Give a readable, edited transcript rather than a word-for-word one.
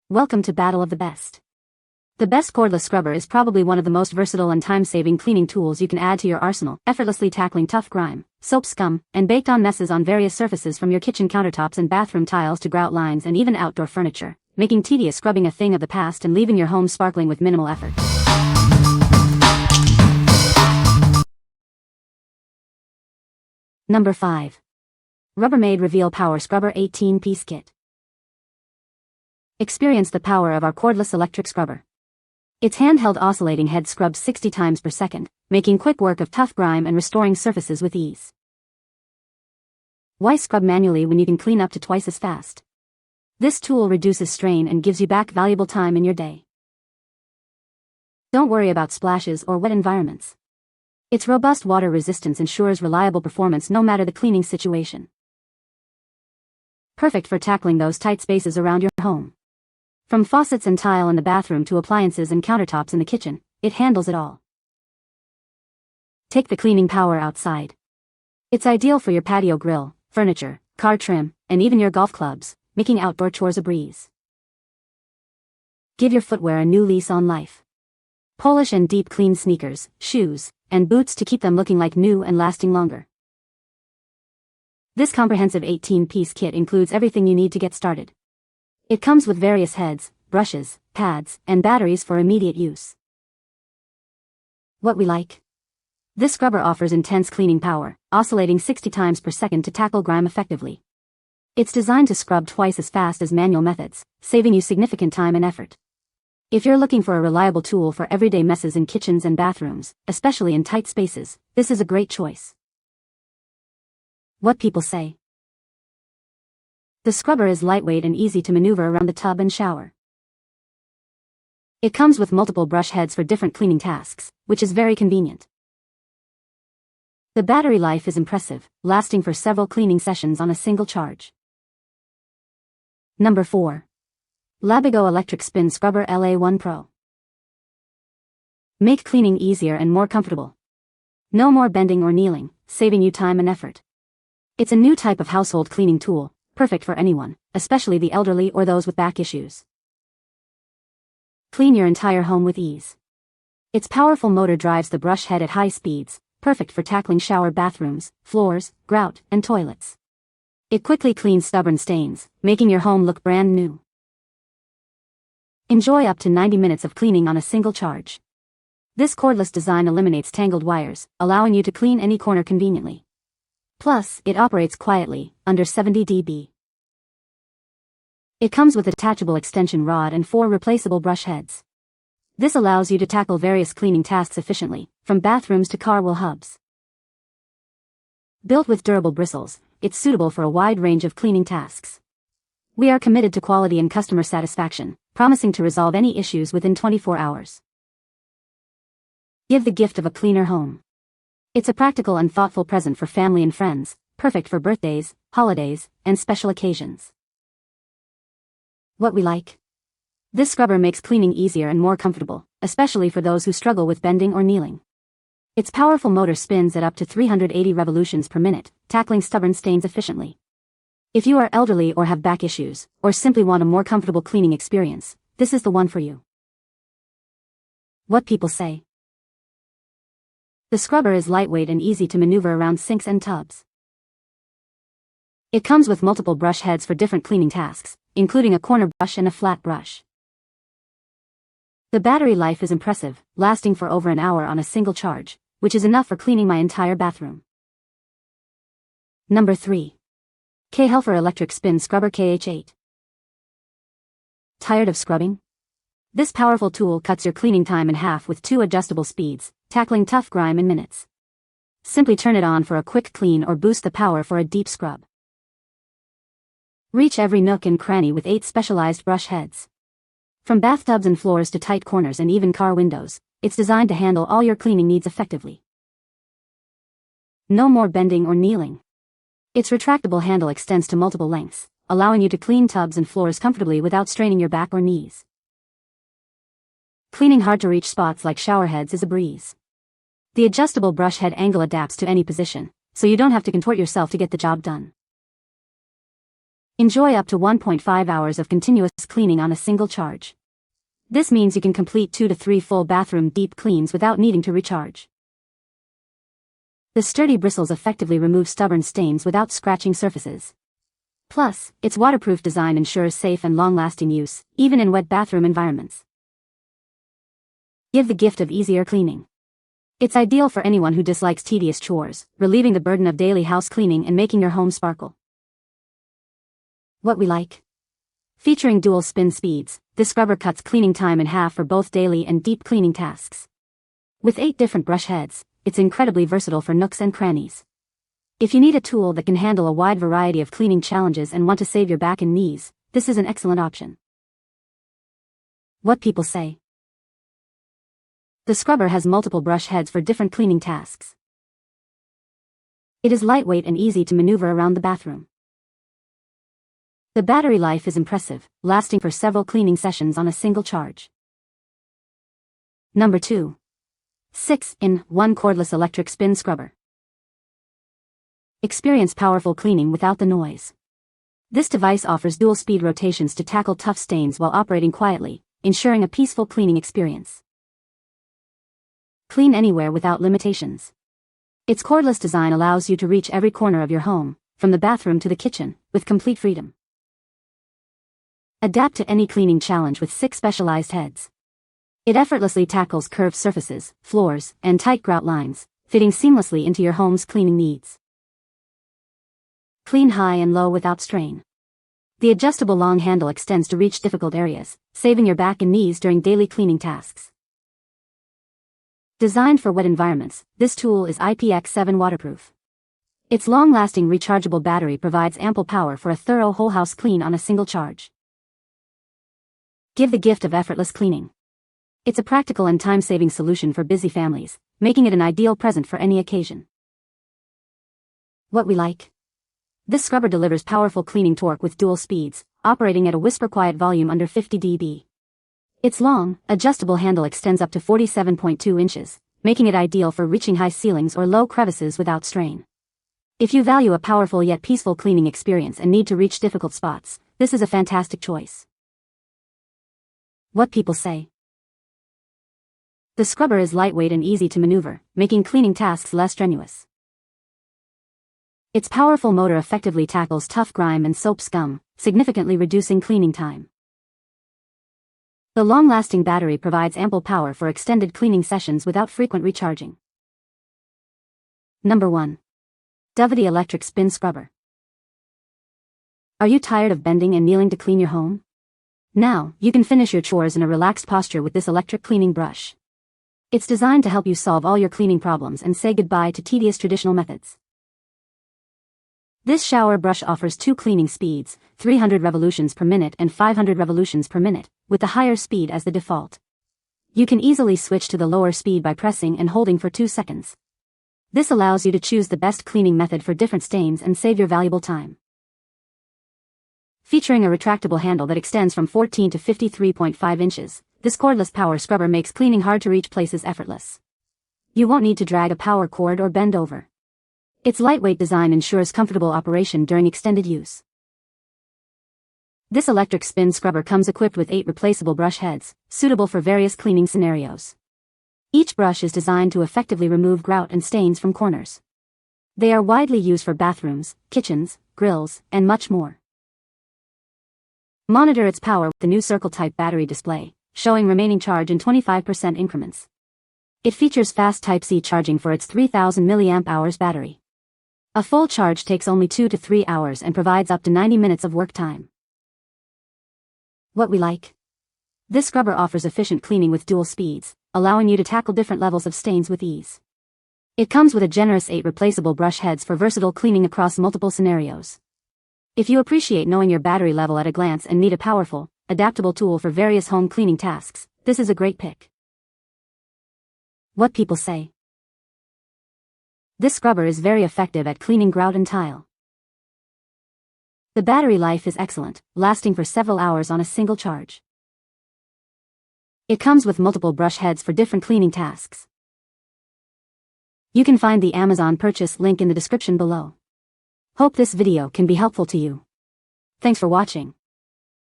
Welcome to Battle of the Best. The best cordless scrubber is probably one of the most versatile and time-saving cleaning tools you can add to your arsenal, effortlessly tackling tough grime, soap scum, and baked-on messes on various surfaces from your kitchen countertops and bathroom tiles to grout lines and even outdoor furniture, making tedious scrubbing a thing of the past and leaving your home sparkling with minimal effort. Number 5. Rubbermaid Reveal Power Scrubber 18-piece Kit. Experience the power of our cordless electric scrubber. Its handheld oscillating head scrubs 60 times per second, making quick work of tough grime and restoring surfaces with ease. Why scrub manually when you can clean up to twice as fast? This tool reduces strain and gives you back valuable time in your day. Don't worry about splashes or wet environments. Its robust water resistance ensures reliable performance no matter the cleaning situation. Perfect for tackling those tight spaces around your home. From faucets and tile in the bathroom to appliances and countertops in the kitchen, it handles it all. Take the cleaning power outside. It's ideal for your patio grill, furniture, car trim, and even your golf clubs, making outdoor chores a breeze. Give your footwear a new lease on life. Polish and deep clean sneakers, shoes, and boots to keep them looking like new and lasting longer. This comprehensive 18-piece kit includes everything you need to get started. It comes with various heads, brushes, pads, and batteries for immediate use. What we like? This scrubber offers intense cleaning power, oscillating 60 times per second to tackle grime effectively. It's designed to scrub twice as fast as manual methods, saving you significant time and effort. If you're looking for a reliable tool for everyday messes in kitchens and bathrooms, especially in tight spaces, this is a great choice. What people say. The scrubber is lightweight and easy to maneuver around the tub and shower. It comes with multiple brush heads for different cleaning tasks, which is very convenient. The battery life is impressive, lasting for several cleaning sessions on a single charge. Number 4. LABIGO Electric Spin Scrubber LA1 Pro. Make cleaning easier and more comfortable. No more bending or kneeling, saving you time and effort. It's a new type of household cleaning tool, perfect for anyone, especially the elderly or those with back issues. Clean your entire home with ease. Its powerful motor drives the brush head at high speeds, perfect for tackling shower bathrooms, floors, grout, and toilets. It quickly cleans stubborn stains, making your home look brand new. Enjoy up to 90 minutes of cleaning on a single charge. This cordless design eliminates tangled wires, allowing you to clean any corner conveniently. Plus, it operates quietly, under 70 dB. It comes with a detachable extension rod and 4 replaceable brush heads. This allows you to tackle various cleaning tasks efficiently, from bathrooms to car wheel hubs. Built with durable bristles, it's suitable for a wide range of cleaning tasks. We are committed to quality and customer satisfaction, promising to resolve any issues within 24 hours. Give the gift of a cleaner home. It's a practical and thoughtful present for family and friends, perfect for birthdays, holidays, and special occasions. What we like? This scrubber makes cleaning easier and more comfortable, especially for those who struggle with bending or kneeling. Its powerful motor spins at up to 380 revolutions per minute, tackling stubborn stains efficiently. If you are elderly or have back issues, or simply want a more comfortable cleaning experience, this is the one for you. What people say. The scrubber is lightweight and easy to maneuver around sinks and tubs. It comes with multiple brush heads for different cleaning tasks, including a corner brush and a flat brush. The battery life is impressive, lasting for over an hour on a single charge, which is enough for cleaning my entire bathroom. Number 3. kHelfer Electric Spin Scrubber Kh8. Tired of scrubbing? This powerful tool cuts your cleaning time in half with 2 adjustable speeds, tackling tough grime in minutes. Simply turn it on for a quick clean or boost the power for a deep scrub. Reach every nook and cranny with 8 specialized brush heads. From bathtubs and floors to tight corners and even car windows, it's designed to handle all your cleaning needs effectively. No more bending or kneeling. Its retractable handle extends to multiple lengths, allowing you to clean tubs and floors comfortably without straining your back or knees. Cleaning hard-to-reach spots like shower heads is a breeze. The adjustable brush head angle adapts to any position, so you don't have to contort yourself to get the job done. Enjoy up to 1.5 hours of continuous cleaning on a single charge. This means you can complete 2 to 3 full bathroom deep cleans without needing to recharge. The sturdy bristles effectively remove stubborn stains without scratching surfaces. Plus, its waterproof design ensures safe and long-lasting use, even in wet bathroom environments. Give the gift of easier cleaning. It's ideal for anyone who dislikes tedious chores, relieving the burden of daily house cleaning and making your home sparkle. What we like. Featuring dual spin speeds, this scrubber cuts cleaning time in half for both daily and deep cleaning tasks. With 8 different brush heads, it's incredibly versatile for nooks and crannies. If you need a tool that can handle a wide variety of cleaning challenges and want to save your back and knees, this is an excellent option. What people say. The scrubber has multiple brush heads for different cleaning tasks. It is lightweight and easy to maneuver around the bathroom. The battery life is impressive, lasting for several cleaning sessions on a single charge. Number 2. 6-in-1 Cordless Electric Spin Scrubber. Experience powerful cleaning without the noise. This device offers dual speed rotations to tackle tough stains while operating quietly, ensuring a peaceful cleaning experience. Clean anywhere without limitations. Its cordless design allows you to reach every corner of your home, from the bathroom to the kitchen, with complete freedom. Adapt to any cleaning challenge with 6 specialized heads. It effortlessly tackles curved surfaces, floors, and tight grout lines, fitting seamlessly into your home's cleaning needs. Clean high and low without strain. The adjustable long handle extends to reach difficult areas, saving your back and knees during daily cleaning tasks. Designed for wet environments, this tool is IPX7 waterproof. Its long-lasting rechargeable battery provides ample power for a thorough whole house clean on a single charge. Give the gift of effortless cleaning. It's a practical and time-saving solution for busy families, making it an ideal present for any occasion. What we like. This scrubber delivers powerful cleaning torque with dual speeds, operating at a whisper-quiet volume under 50 dB. Its long, adjustable handle extends up to 47.2 inches, making it ideal for reaching high ceilings or low crevices without strain. If you value a powerful yet peaceful cleaning experience and need to reach difficult spots, this is a fantastic choice. What people say. The scrubber is lightweight and easy to maneuver, making cleaning tasks less strenuous. Its powerful motor effectively tackles tough grime and soap scum, significantly reducing cleaning time. The long-lasting battery provides ample power for extended cleaning sessions without frequent recharging. Number 1. Dovety Electric Spin Scrubber. Are you tired of bending and kneeling to clean your home? Now, you can finish your chores in a relaxed posture with this electric cleaning brush. It's designed to help you solve all your cleaning problems and say goodbye to tedious traditional methods. This shower brush offers 2 cleaning speeds, 300 revolutions per minute and 500 revolutions per minute, with the higher speed as the default. You can easily switch to the lower speed by pressing and holding for 2 seconds. This allows you to choose the best cleaning method for different stains and save your valuable time. Featuring a retractable handle that extends from 14 to 53.5 inches, this cordless power scrubber makes cleaning hard-to-reach places effortless. You won't need to drag a power cord or bend over. Its lightweight design ensures comfortable operation during extended use. This electric spin scrubber comes equipped with 8 replaceable brush heads, suitable for various cleaning scenarios. Each brush is designed to effectively remove grout and stains from corners. They are widely used for bathrooms, kitchens, grills, and much more. Monitor its power with the new circle-type battery display, showing remaining charge in 25% increments. It features fast Type-C charging for its 3000 mAh battery. A full charge takes only 2 to 3 hours and provides up to 90 minutes of work time. What we like. This scrubber offers efficient cleaning with dual speeds, allowing you to tackle different levels of stains with ease. It comes with a generous 8 replaceable brush heads for versatile cleaning across multiple scenarios. If you appreciate knowing your battery level at a glance and need a powerful, adaptable tool for various home cleaning tasks, this is a great pick. What people say. This scrubber is very effective at cleaning grout and tile. The battery life is excellent, lasting for several hours on a single charge. It comes with multiple brush heads for different cleaning tasks. You can find the Amazon purchase link in the description below. Hope this video can be helpful to you. Thanks for watching.